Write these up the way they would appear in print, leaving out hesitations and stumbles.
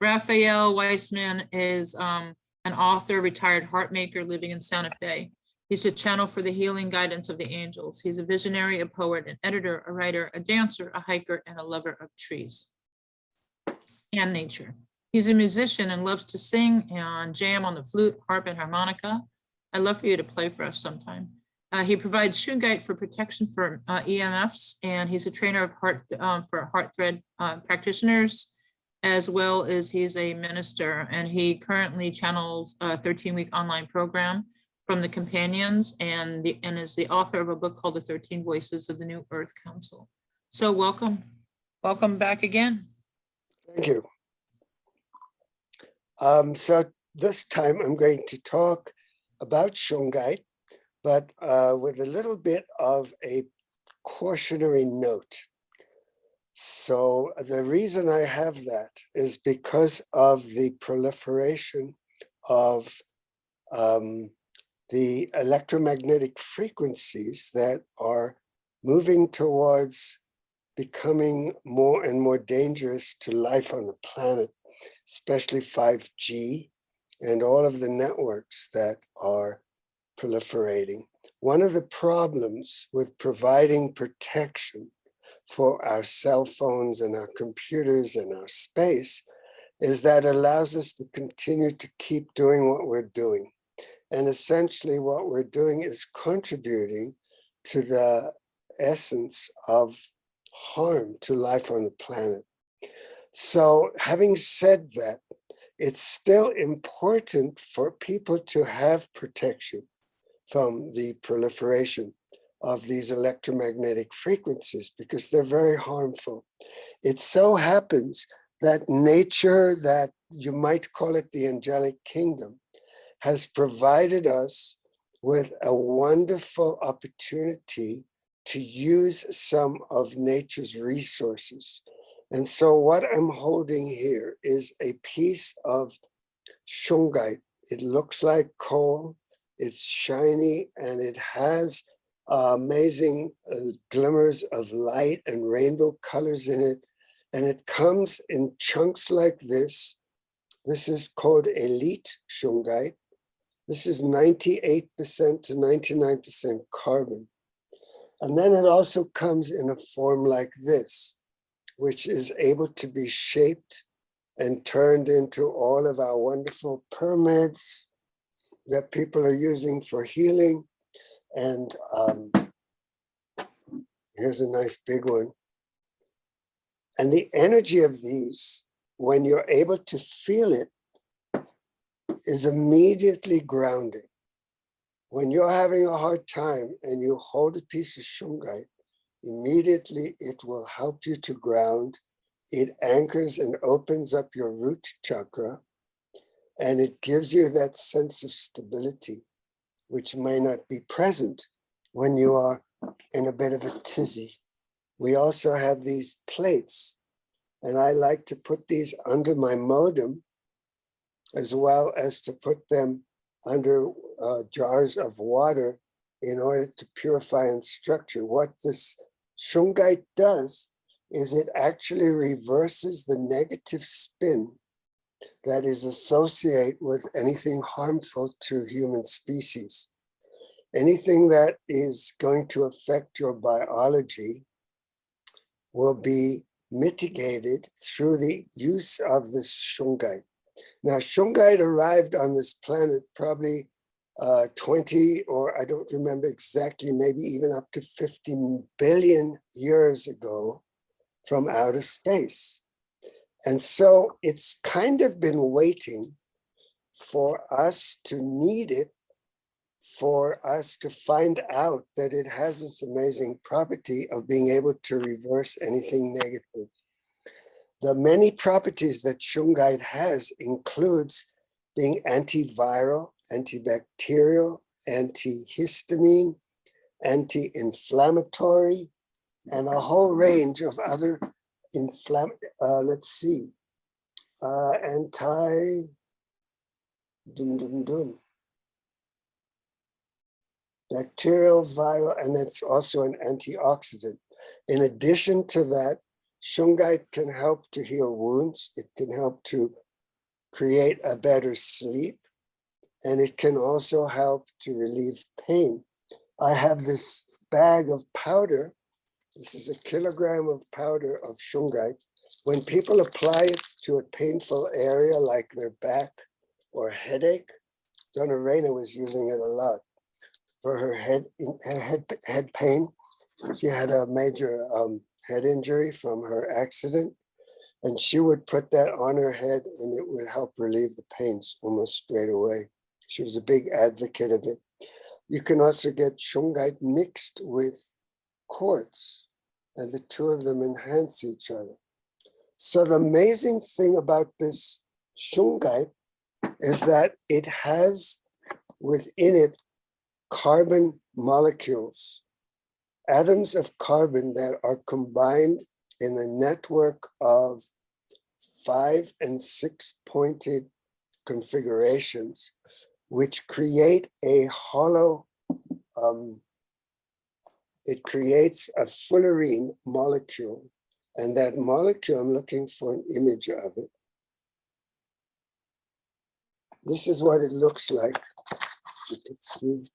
Raphael Weisman is an author, retired Harp-maker living in Santa Fe. He's a channel for the healing guidance of the angels. He's a visionary, a poet, an editor, a writer, a dancer, a hiker, and a lover of trees and nature. He's a musician and loves to sing and jam on the flute, harp, and harmonica. I'd love for you to play for us sometime. He provides Shungite for protection for EMFs, and he's a trainer of for HeartThread practitioners, as well as he's a minister, and he currently channels a 13-week online program from the Companions and is the author of a book called The 13 Voices of the New Earth Council. So welcome back again. Thank you. So this time I'm going to talk about Shungite, but with a little bit of a cautionary note. So the reason I have that is because of the proliferation of the electromagnetic frequencies that are moving towards becoming more and more dangerous to life on the planet, especially 5G and all of the networks that are proliferating. One of the problems with providing protection for our cell phones and our computers and our space is that it allows us to continue to keep doing what we're doing. And essentially what we're doing is contributing to the essence of harm to life on the planet. So having said that, it's still important for people to have protection from the proliferation of these electromagnetic frequencies because they're very harmful. It so happens that nature, that you might call it the angelic kingdom, has provided us with a wonderful opportunity to use some of nature's resources. And so what I'm holding here is a piece of Shungite. It looks like coal, it's shiny, and it has amazing glimmers of light and rainbow colors in it. And it comes in chunks like this. This is called elite Shungite. This is 98% to 99% carbon. And then it also comes in a form like this, which is able to be shaped and turned into all of our wonderful pyramids that people are using for healing. And here's a nice big one. And the energy of these, when you're able to feel it, is immediately grounding. When you're having a hard time and you hold a piece of Shungite, immediately it will help you to ground. It anchors and opens up your root chakra, and it gives you that sense of stability, which may not be present when you are in a bit of a tizzy. We also have these plates, and I like to put these under my modem, as well as to put them under jars of water in order to purify and structure. What this Shungite does is it actually reverses the negative spin that is associated with anything harmful to human species. Anything that is going to affect your biology will be mitigated through the use of this Shungite. Now, Shungite arrived on this planet probably 20, or I don't remember exactly, maybe even up to 50 billion years ago from outer space. And so it's kind of been waiting for us to need it, for us to find out that it has this amazing property of being able to reverse anything negative. The many properties that Shungite has includes being antiviral, antibacterial, antihistamine, anti-inflammatory, and a whole range of other bacterial, viral, and it's also an antioxidant. In addition to that, Shungite can help to heal wounds. It can help to create a better sleep, and it can also help to relieve pain. I have this bag of powder. This is a kilogram of powder of Shungite. When people apply it to a painful area like their back or headache, Donna Reina was using it a lot for her head pain. She had a major head injury from her accident, and she would put that on her head and it would help relieve the pains almost straight away. She was a big advocate of it. You can also get Shungite mixed with quartz, and the two of them enhance each other. So the amazing thing about this Shungite is that it has within it carbon molecules, atoms of carbon that are combined in a network of 5 and 6 pointed configurations, which create a hollow, it creates a fullerene molecule. And that molecule, I'm looking for an image of it. This is what it looks like. You can see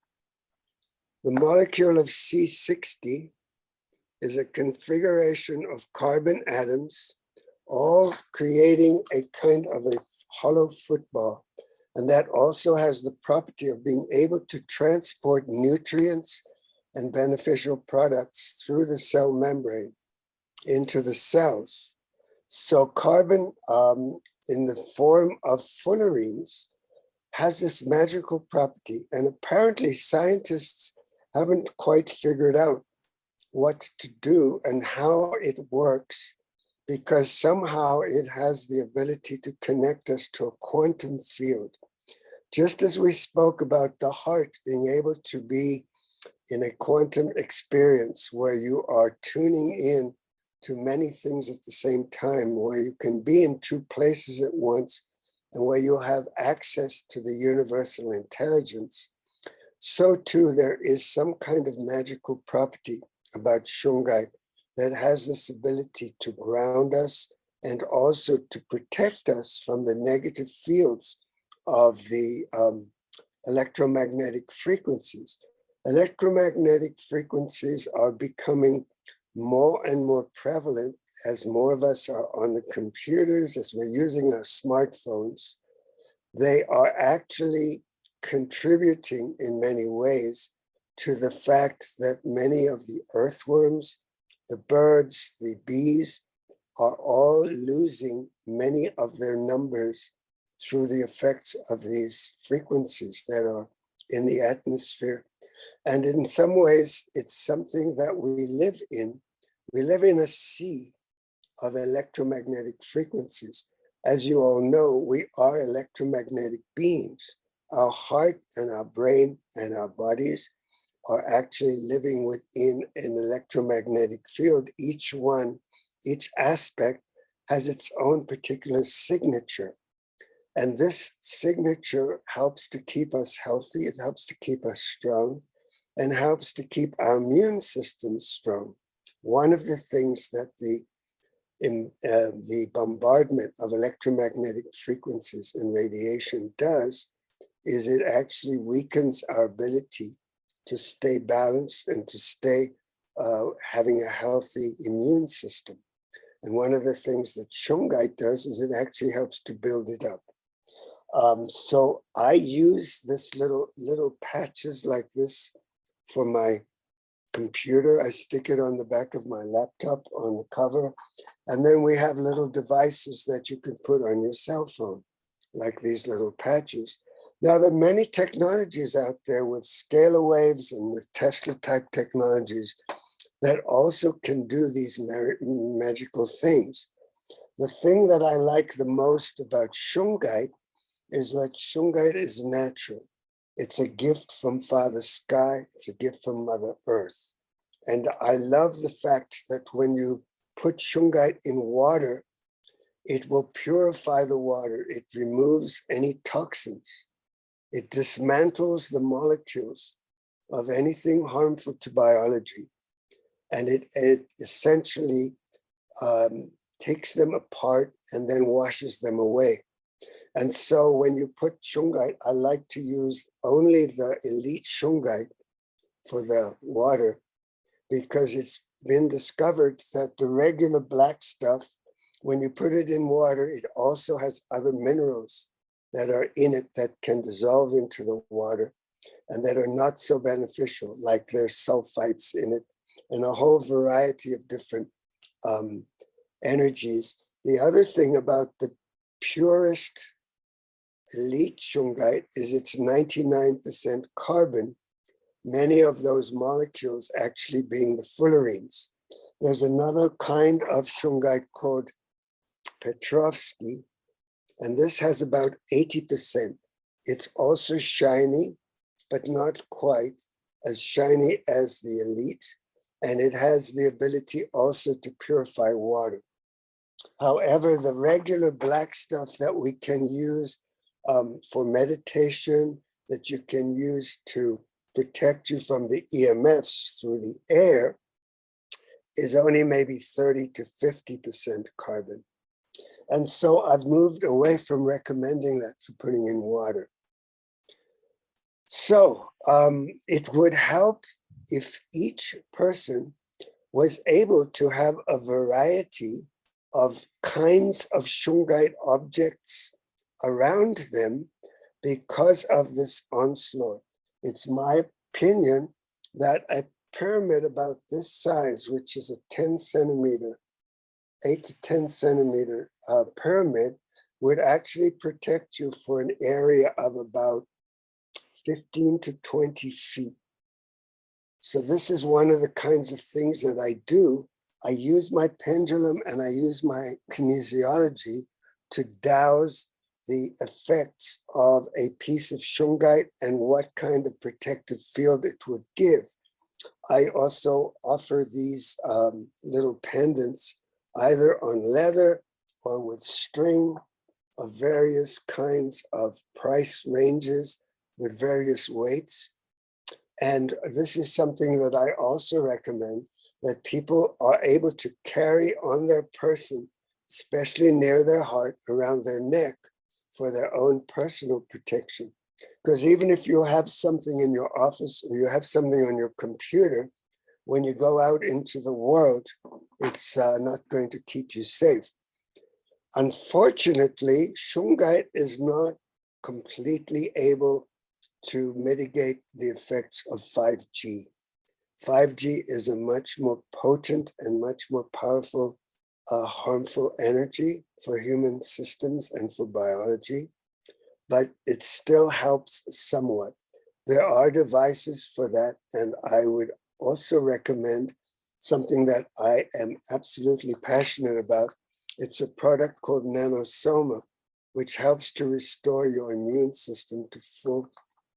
the molecule of C60 is a configuration of carbon atoms, all creating a kind of a hollow football. And that also has the property of being able to transport nutrients and beneficial products through the cell membrane into the cells. So carbon in the form of fullerenes has this magical property, and apparently scientists haven't quite figured out what to do and how it works, because somehow it has the ability to connect us to a quantum field. Just as we spoke about the heart being able to be in a quantum experience where you are tuning in to many things at the same time, where you can be in two places at once and where you have access to the universal intelligence, so too there is some kind of magical property about Shungite that has this ability to ground us and also to protect us from the negative fields of the electromagnetic frequencies. Electromagnetic frequencies are becoming more and more prevalent as more of us are on the computers, as we're using our smartphones. They are actually contributing in many ways to the fact that many of the earthworms, the birds, the bees are all losing many of their numbers through the effects of these frequencies that are in the atmosphere. And in some ways, it's something that we live in. We live in a sea of electromagnetic frequencies. As you all know, we are electromagnetic beings. Our heart and our brain and our bodies are actually living within an electromagnetic field. Each one, each aspect has its own particular signature. And this signature helps to keep us healthy, it helps to keep us strong, and helps to keep our immune system strong. One of the things that the bombardment of electromagnetic frequencies and radiation does is it actually weakens our ability to stay balanced and to stay having a healthy immune system. And one of the things that Shungite does is it actually helps to build it up. So I use this little patches like this for my computer. I stick it on the back of my laptop on the cover. And then we have little devices that you can put on your cell phone, like these little patches. Now, there are many technologies out there with scalar waves and with Tesla type technologies that also can do these magical things. The thing that I like the most about Shungite is that Shungite is natural. It's a gift from Father Sky. It's a gift from Mother Earth. And I love the fact that when you put Shungite in water, it will purify the water. It removes any toxins. It dismantles the molecules of anything harmful to biology. And it essentially takes them apart and then washes them away. And so when you put Shungite, I like to use only the elite Shungite for the water, because it's been discovered that the regular black stuff, when you put it in water, it also has other minerals that are in it that can dissolve into the water and that are not so beneficial, like there's sulfites in it and a whole variety of different energies. The other thing about the purest elite Shungite is it's 99% carbon, many of those molecules actually being the fullerenes. There's another kind of Shungite called Petrovsky, and this has about 80%. It's also shiny, but not quite as shiny as the elite, and it has the ability also to purify water. However, the regular black stuff that we can use for meditation, that you can use to protect you from the EMFs through the air, is only maybe 30 to 50% carbon. And so I've moved away from recommending that for putting in water. So it would help if each person was able to have a variety of kinds of Shungite objects around them because of this onslaught. It's my opinion that a pyramid about this size, which is a 10 centimeter, 8 to 10 centimeter pyramid, would actually protect you for an area of about 15 to 20 feet. So this is one of the kinds of things that I do. I use my pendulum and I use my kinesiology to douse the effects of a piece of Shungite and what kind of protective field it would give. I also offer these little pendants either on leather or with string of various kinds of price ranges with various weights. And this is something that I also recommend, that people are able to carry on their person, especially near their heart, around their neck, for their own personal protection. Because even if you have something in your office or you have something on your computer, when you go out into the world, it's not going to keep you safe. Unfortunately, Shungite is not completely able to mitigate the effects of 5G. 5G is a much more potent and much more powerful harmful energy for human systems and for biology, but it still helps somewhat. There are devices for that, and I would also recommend something that I am absolutely passionate about. It's a product called Nanosoma, which helps to restore your immune system to full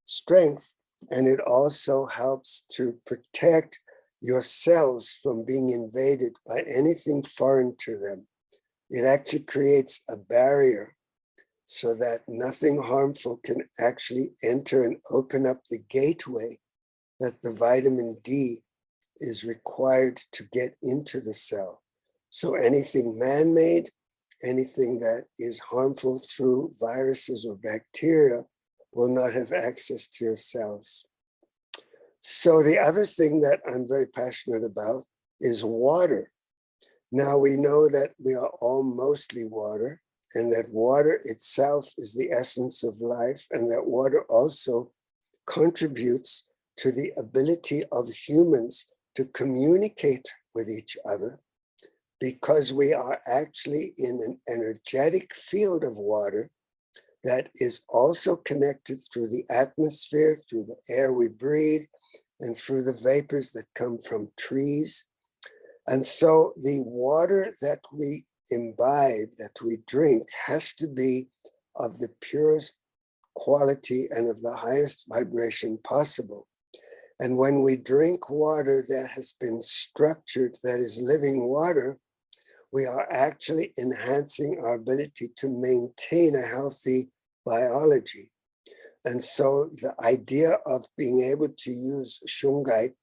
strength, and it also helps to protect your cells from being invaded by anything foreign to them. It actually creates a barrier so that nothing harmful can actually enter and open up the gateway that the vitamin D is required to get into the cell. So anything man-made, anything that is harmful through viruses or bacteria will not have access to your cells. So the other thing that I'm very passionate about is water. Now we know that we are all mostly water, and that water itself is the essence of life, and that water also contributes to the ability of humans to communicate with each other, because we are actually in an energetic field of water that is also connected through the atmosphere, through the air we breathe, and through the vapors that come from trees. And so the water that we imbibe, that we drink, has to be of the purest quality and of the highest vibration possible. And when we drink water that has been structured, that is living water, we are actually enhancing our ability to maintain a healthy biology. And so the idea of being able to use Shungite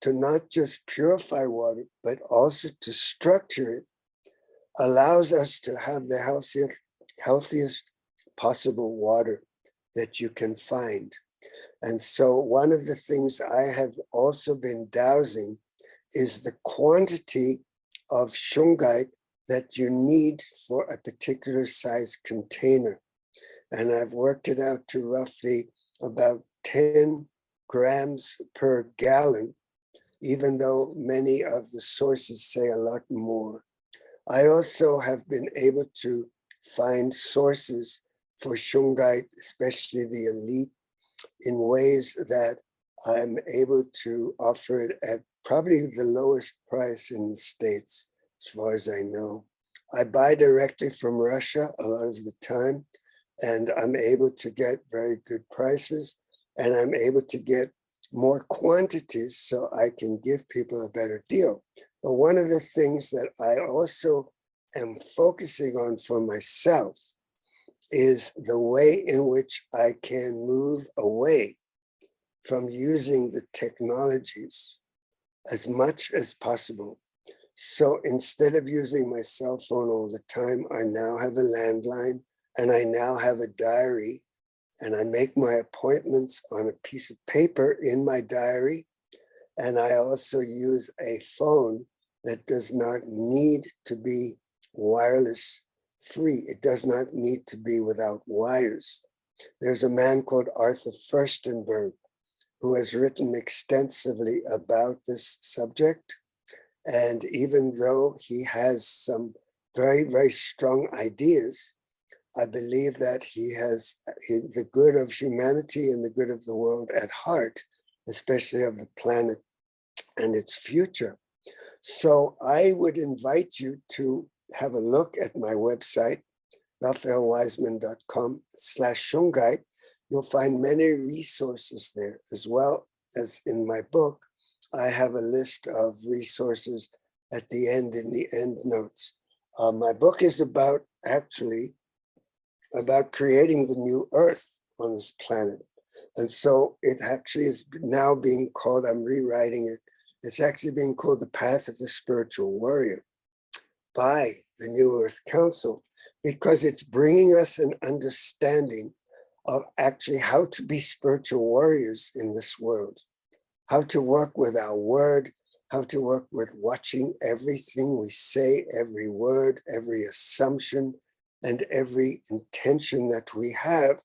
to not just purify water, but also to structure it, allows us to have the healthiest possible water that you can find. And so one of the things I have also been dowsing is the quantity of Shungite that you need for a particular size container. And I've worked it out to roughly about 10 grams per gallon, even though many of the sources say a lot more. I also have been able to find sources for Shungite, especially the elite, in ways that I'm able to offer it at probably the lowest price in the States, as far as I know. I buy directly from Russia a lot of the time, and I'm able to get very good prices, and I'm able to get more quantities so I can give people a better deal. But one of the things that I also am focusing on for myself is the way in which I can move away from using the technologies as much as possible. So instead of using my cell phone all the time, I now have a landline and I now have a diary, and I make my appointments on a piece of paper in my diary. And I also use a phone that does not need to be wireless free. It does not need to be without wires. There's a man called Arthur Furstenberg who has written extensively about this subject. And even though he has some very, very strong ideas, I believe that he has the good of humanity and the good of the world at heart, especially of the planet and its future. So I would invite you to have a look at my website, raphaelweisman.com/Shungite. You'll find many resources there, as well as in my book. I have a list of resources at the end, in the end notes. My book is about creating the new earth on this planet. And so it actually is now being called, I'm rewriting it, it's actually being called The Path of the Spiritual Warrior by the New Earth Council, because it's bringing us an understanding of actually how to be spiritual warriors in this world, how to work with our word, how to work with watching everything we say, every word, every assumption, and every intention that we have.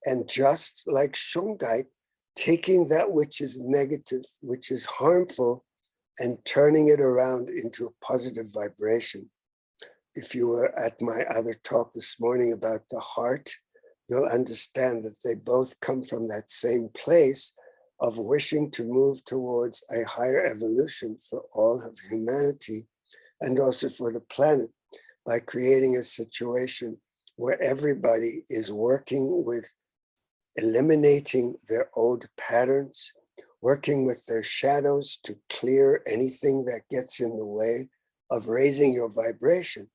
And just like Shungite, taking that which is negative, which is harmful, and turning it around into a positive vibration. If you were at my other talk this morning about the heart, you'll understand that they both come from that same place of wishing to move towards a higher evolution for all of humanity and also for the planet, by creating a situation where everybody is working with eliminating their old patterns, working with their shadows to clear anything that gets in the way of raising your vibration.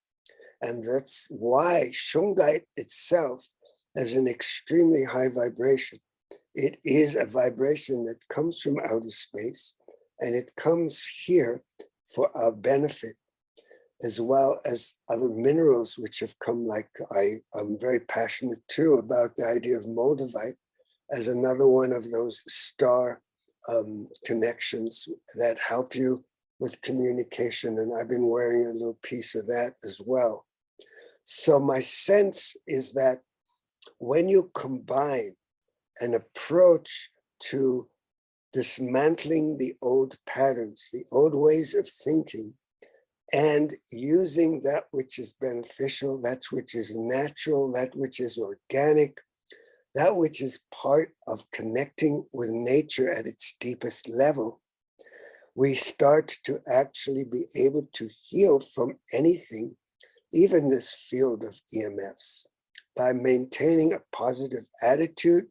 And that's why Shungite itself has an extremely high vibration. It is a vibration that comes from outer space, and it comes here for our benefit, as well as other minerals which have come, like I'm very passionate too about the idea of moldavite as another one of those star connections that help you with communication. And I've been wearing a little piece of that as well. So my sense is that when you combine an approach to dismantling the old patterns, the old ways of thinking, and using that which is beneficial, that which is natural, that which is organic, that which is part of connecting with nature at its deepest level, we start to actually be able to heal from anything, even this field of EMFs, by maintaining a positive attitude,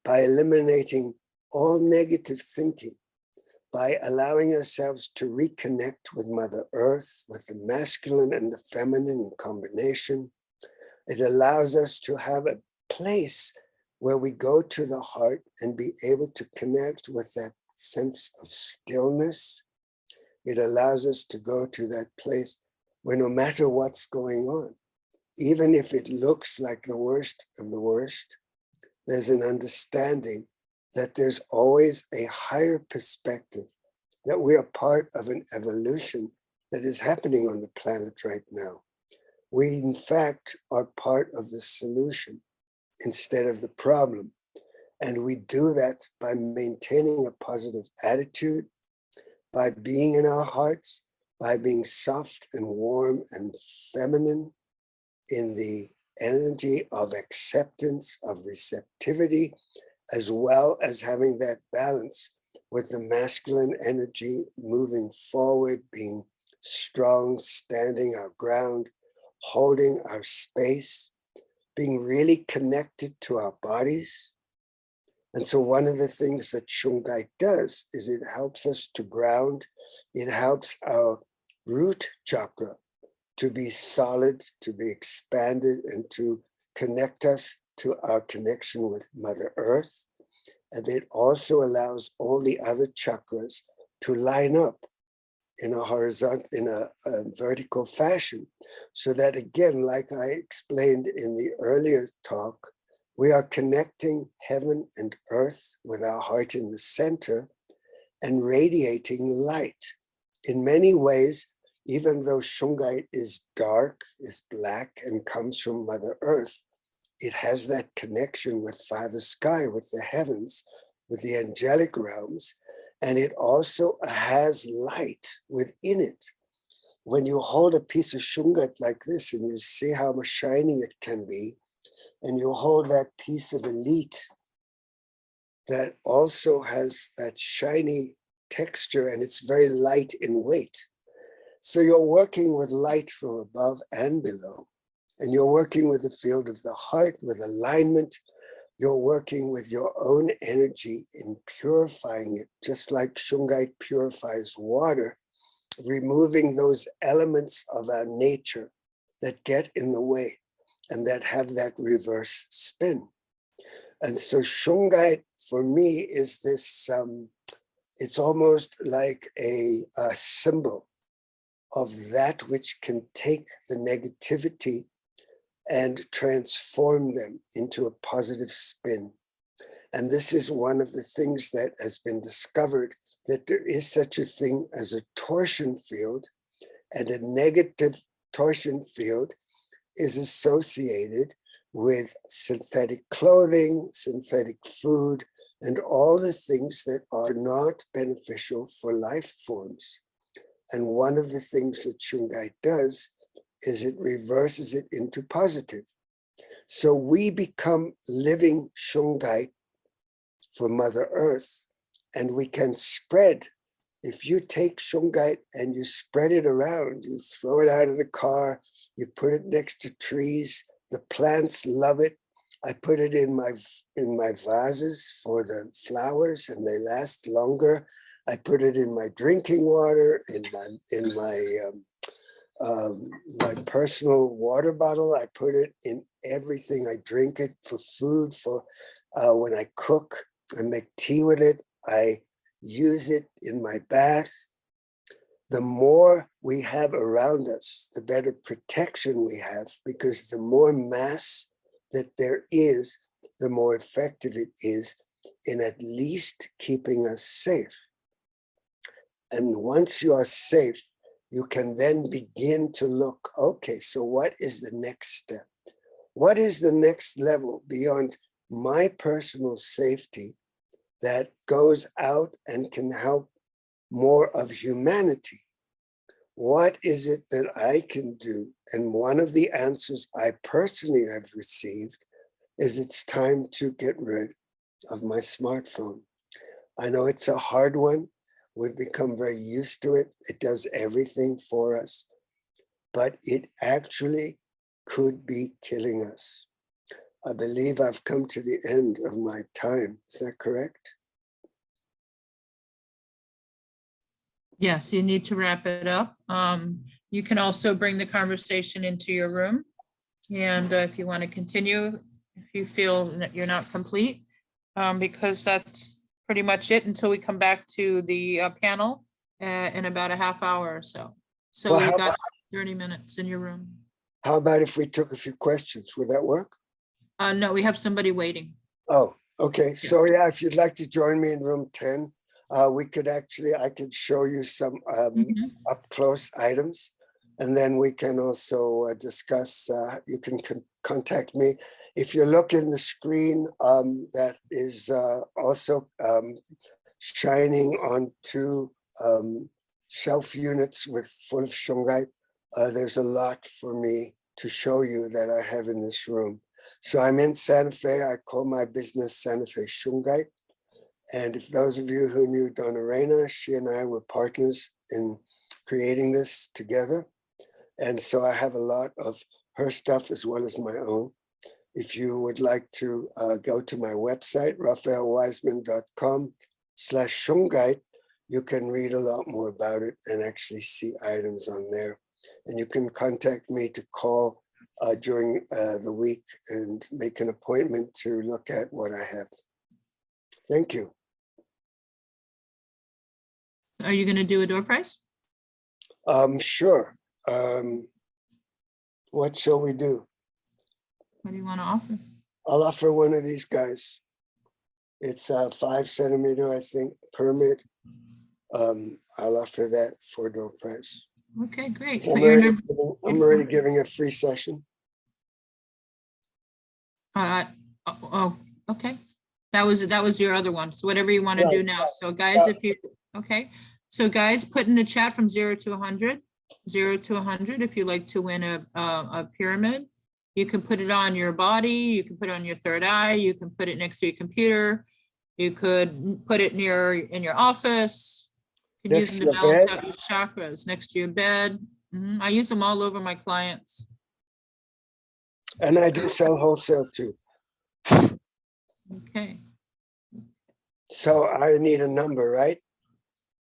by eliminating all negative thinking, by allowing ourselves to reconnect with Mother Earth, with the masculine and the feminine in combination. It allows us to have a place where we go to the heart and be able to connect with that sense of stillness. It allows us to go to that place where no matter what's going on, even if it looks like the worst of the worst, there's an understanding that there's always a higher perspective, that we are part of an evolution that is happening on the planet right now. We, in fact, are part of the solution instead of the problem. And we do that by maintaining a positive attitude, by being in our hearts, by being soft and warm and feminine in the energy of acceptance, of receptivity, as well as having that balance with the masculine energy moving forward, being strong, standing our ground, holding our space, being really connected to our bodies. And so one of the things that Shungite does is it helps us to ground. It helps our root chakra to be solid, to be expanded, and to connect us to our connection with Mother Earth. And it also allows all the other chakras to line up in a horizontal, in a vertical fashion. So that again, like I explained in the earlier talk, we are connecting heaven and earth with our heart in the center and radiating light. In many ways, even though Shungite is dark, is black, and comes from Mother Earth, it has that connection with Father Sky, with the heavens, with the angelic realms, and it also has light within it. When you hold a piece of Shungite like this and you see how shining it can be, and you hold that piece of elite that also has that shiny texture and it's very light in weight. So you're working with light from above and below, and you're working with the field of the heart, with alignment. You're working with your own energy in purifying it, just like Shungite purifies water, removing those elements of our nature that get in the way and that have that reverse spin. And so Shungite for me is this, it's almost like a symbol of that which can take the negativity and transform them into a positive spin. And this is one of the things that has been discovered, that there is such a thing as a torsion field, and a negative torsion field is associated with synthetic clothing, synthetic food, and all the things that are not beneficial for life forms. And one of the things that Shungite does is it reverses it into positive. So we become living Shungite for Mother Earth, and we can spread. If you take Shungite and you spread it around, you throw it out of the car, you put it next to trees, the plants love it. I put it in my vases for the flowers and they last longer. I put it in my drinking water, in my personal water bottle. I put it in everything. I drink it for food, for when I cook, I make tea with it. I use it in my bath. The more we have around us, the better protection we have, because the more mass that there is, the more effective it is in at least keeping us safe. And once you are safe, you can then begin to look, okay, so what is the next step? What is the next level beyond my personal safety that goes out and can help more of humanity? What is it that I can do? And one of the answers I personally have received is it's time to get rid of my smartphone. I know it's a hard one. We've become very used to it. It does everything for us, but it actually could be killing us. I believe I've come to the end of my time. Is that correct? Yes, you need to wrap it up. You can also bring the conversation into your room. And if you want to continue, if you feel that you're not complete, because that's pretty much it until we come back to the panel in about a half hour or so. So Well, you how got 30 minutes in your room. How about if we took a few questions? Would that work? No, we have somebody waiting. Oh, okay. So yeah, if you'd like to join me in room 10, we could actually, I could show you some Mhm. up close items. And then we can also discuss, you can contact me. If you look in the screen, that is also shining on two shelf units with full of Shungite. There's a lot for me to show you that I have in this room. So I'm in Santa Fe. I call my business Santa Fe Shungite. And if those of you who knew Donna Reina, she and I were partners in creating this together. And so I have a lot of her stuff as well as my own. If you would like to go to my website, raphaelweisman.com/Shungite, you can read a lot more about it and actually see items on there. And you can contact me to call during the week and make an appointment to look at what I have. Thank you. Are you going to do a door prize? Sure. What shall we do? What do you want to offer? I'll offer one of these guys. It's 5 centimeter, I think, permit. I'll offer that for door price. Okay, great. I'm Put your number. already giving a free session. Oh, okay. That was your other one. So whatever you want to do Right. now. So guys, if you, okay. So guys, put in the chat from 0 to 100, 0 to 100. If you like to win a pyramid, you can put it on your body. You can put it on your third eye. You can put it next to your computer. You could put it in your office. You can use Next them to to your balance bed? out your chakras next to your bed. I use them all over my clients. And I do sell wholesale too. Okay. So I need a number, right?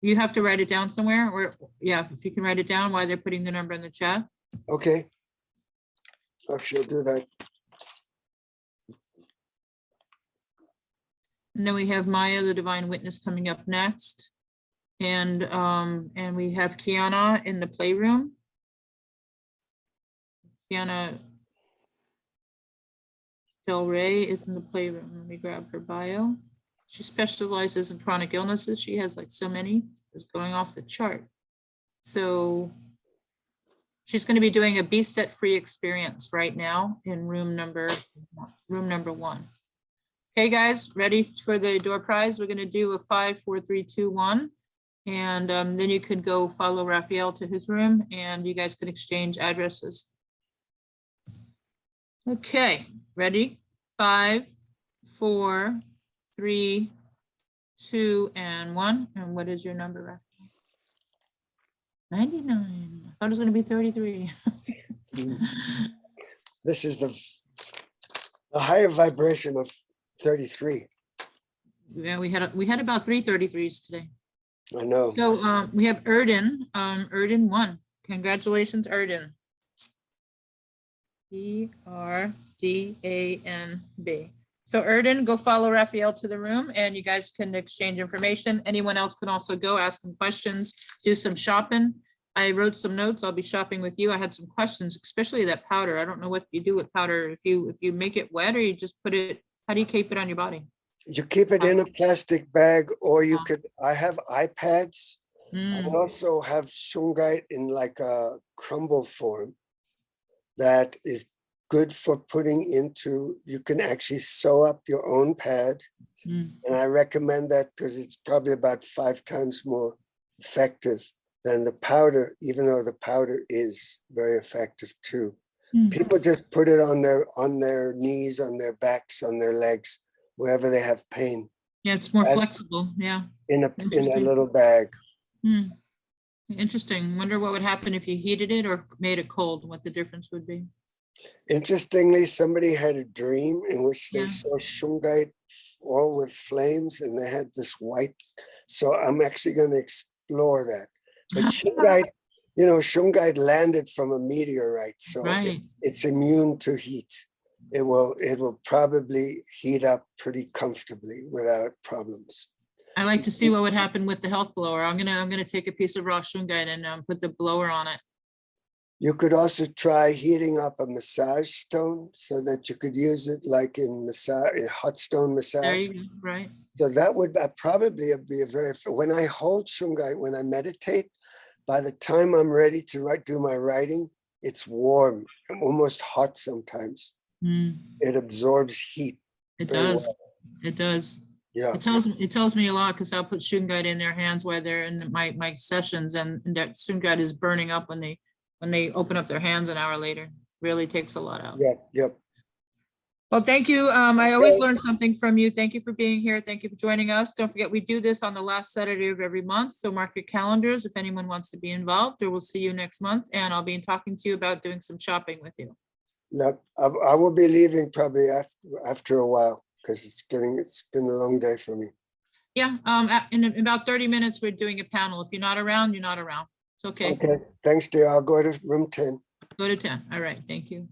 You have to write it down somewhere, or yeah, if you can write it down while they're putting the number in the chat. Okay. I shall do that. And then we have Maya, the divine witness, coming up next. And we have Kiana in the playroom. Kiana Del Rey is in the playroom. Let me grab her bio. She specializes in chronic illnesses. She has like so many, it's going off the chart. So she's going to be doing a be set free experience right now in room number 1. Okay, guys, ready for the door prize? We're going to do a 5, 4, 3, 2, 1. And then you could go follow Raphael to his room and you guys can exchange addresses. Okay, ready? 5, 4, 3, 2, and 1. And what is your number, Raphael? 99. I thought it was going to be 33. This is the higher vibration of 33. Yeah, we had about 3 33s today. I know. So we have Erden. Erden 1. Congratulations, Erden. ERDANB. So Erden, go follow Raphael to the room and you guys can exchange information. Anyone else can also go ask him questions, do some shopping. I wrote some notes. I'll be shopping with you. I had some questions, especially that powder. I don't know what you do with powder. If you make it wet or you just put it, how do you keep it on your body? You keep it in a plastic bag, or you could, I have iPads. I also have Shungite in like a crumble form that is good for putting into, you can actually sew up your own pad. And I recommend that because it's probably about 5 times more effective than the powder, even though the powder is very effective too. People just put it on their knees, on their backs, on their legs, wherever they have pain. Yeah, it's more flexible. Yeah. In a little bag. Interesting. Wonder what would happen if you heated it or made it cold, what the difference would be. Interestingly, somebody had a dream in which they Yeah. saw Shungite all with flames and they had this white. So I'm actually going to explore that. But Shungite, you know, Shungite landed from a meteorite, so Right. it's immune to heat. It will probably heat up pretty comfortably without problems. I like to see what would happen with the health blower. I'm gonna take a piece of raw Shungite and put the blower on it. You could also try heating up a massage stone so that you could use it like in hot stone There massage. you go, right? So that would probably be a very, when I hold Shungite, when I meditate, by the time I'm ready to do my writing, it's warm, almost hot sometimes. Mm, It absorbs heat it very does. well. It does. Yeah, It tells me a lot because I'll put Shungite in their hands while they're in my sessions, and that Shungite is burning up when they open up their hands an hour later. Really takes a lot out. yep. Well, thank you. I always Okay. learn something from you. Thank you for being here. Thank you for joining us. Don't forget, we do this on the last Saturday of every month. So mark your calendars if anyone wants to be involved, or we'll see you next month. And I'll be talking to you about doing some shopping with you. Look, I will be leaving probably after a while because it's been a long day for me. Yeah, in about 30 minutes, we're doing a panel. If you're not around, you're not around. It's okay. Okay, thanks, dear. I'll go to room 10. Go to 10. All right. Thank you.